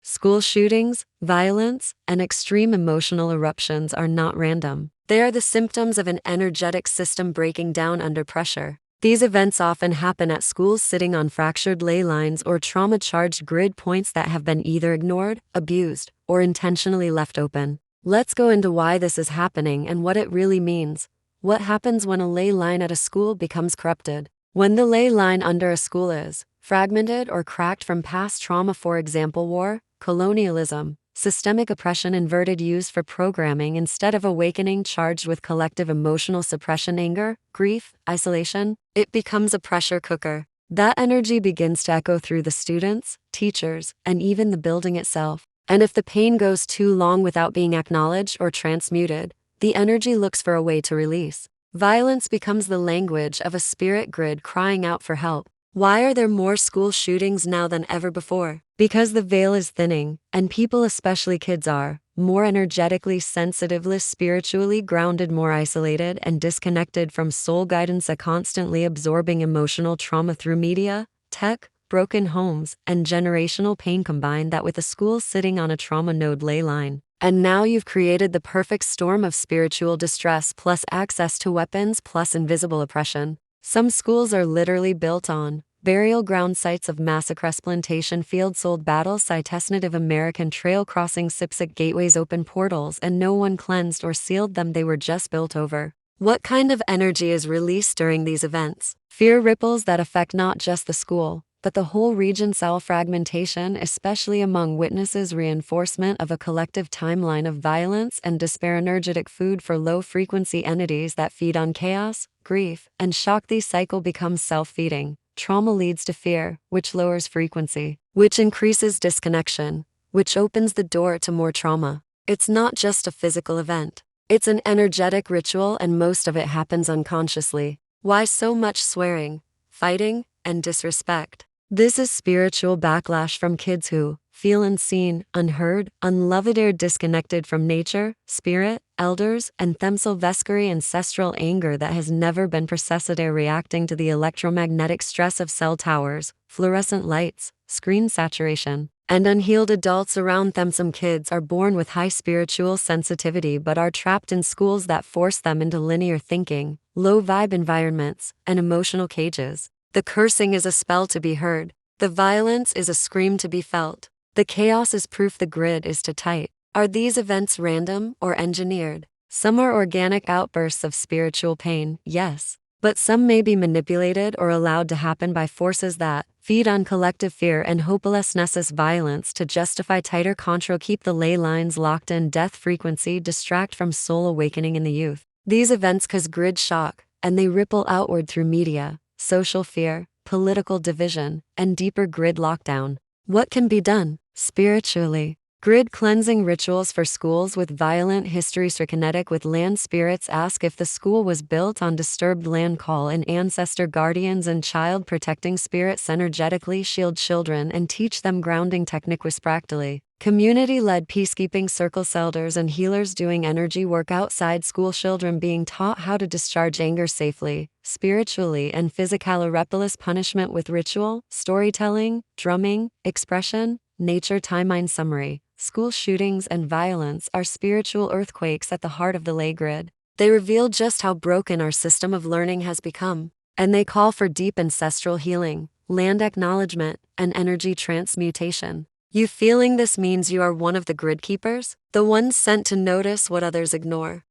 School shootings, violence, and extreme emotional eruptions are not random. They are the symptoms of an energetic system breaking down under pressure. These events often happen at schools sitting on fractured ley lines or trauma-charged grid points that have been either ignored, abused, or intentionally left open. Let's go into why this is happening and what it really means. What happens when a ley line at a school becomes corrupted? When the ley line under a school is fragmented or cracked from past trauma, for example war, colonialism, systemic oppression, inverted used for programming instead of awakening, charged with collective emotional suppression, anger, grief, isolation, it becomes a pressure cooker. That energy begins to echo through the students, teachers, and even the building itself. And if the pain goes too long without being acknowledged or transmuted, the energy looks for a way to release. Violence becomes the language of a spirit grid crying out for help. Why are there more school shootings now than ever before? Because the veil is thinning, and people, especially kids, are more energetically sensitive, less spiritually grounded, more isolated and disconnected from soul guidance, constantly absorbing emotional trauma through media, tech, broken homes, and generational pain. Combine that with a school sitting on a trauma node ley line, and now you've created the perfect storm of spiritual distress plus access to weapons plus invisible oppression. Some schools are literally built on burial ground sites of massacre, plantation fields, old battle sites, Native American trail crossings, SIPSIC gateways, open portals, and no one cleansed or sealed them. They were just built over. What kind of energy is released during these events? Fear ripples that affect not just the school, but the whole region. Cell fragmentation, especially among witnesses, reinforcement of a collective timeline of violence and despair, energetic food for low-frequency entities that feed on chaos, grief, and shock. These cycle becomes self-feeding. Trauma leads to fear, which lowers frequency, which increases disconnection, which opens the door to more trauma. It's not just a physical event. It's an energetic ritual, and most of it happens unconsciously. Why so much swearing, fighting, and disrespect? This is spiritual backlash from kids who feel unseen, unheard, unloved, or disconnected from nature, spirit, elders, and themselvescary ancestral anger that has never been processed, reacting to the electromagnetic stress of cell towers, fluorescent lights, screen saturation, and unhealed adults around them. Some kids are born with high spiritual sensitivity but are trapped in schools that force them into linear thinking, low-vibe environments, and emotional cages. The cursing is a spell to be heard. The violence is a scream to be felt. The chaos is proof the grid is too tight. Are these events random or engineered? Some are organic outbursts of spiritual pain, yes. But some may be manipulated or allowed to happen by forces that feed on collective fear and hopelessness. Violence to justify tighter control, keep the ley lines locked in, death frequency, distract from soul awakening in the youth. These events cause grid shock, and they ripple outward through media, social fear, political division, and deeper grid lockdown. What can be done? Spiritually, grid cleansing rituals for schools with violent history. Kinetic with land spirits, ask if the school was built on disturbed land, call in ancestor guardians and child protecting spirits, energetically shield children and teach them grounding techniques. Practically, community-led peacekeeping circles, elders and healers doing energy work outside school, children being taught how to discharge anger safely, spiritually and physically. Repulse punishment with ritual, storytelling, drumming, expression, nature. Timeline summary: school shootings and violence are spiritual earthquakes at the heart of the ley grid. They reveal just how broken our system of learning has become, and they call for deep ancestral healing, land acknowledgement, and energy transmutation. You feeling this means you are one of the grid keepers, the ones sent to notice what others ignore.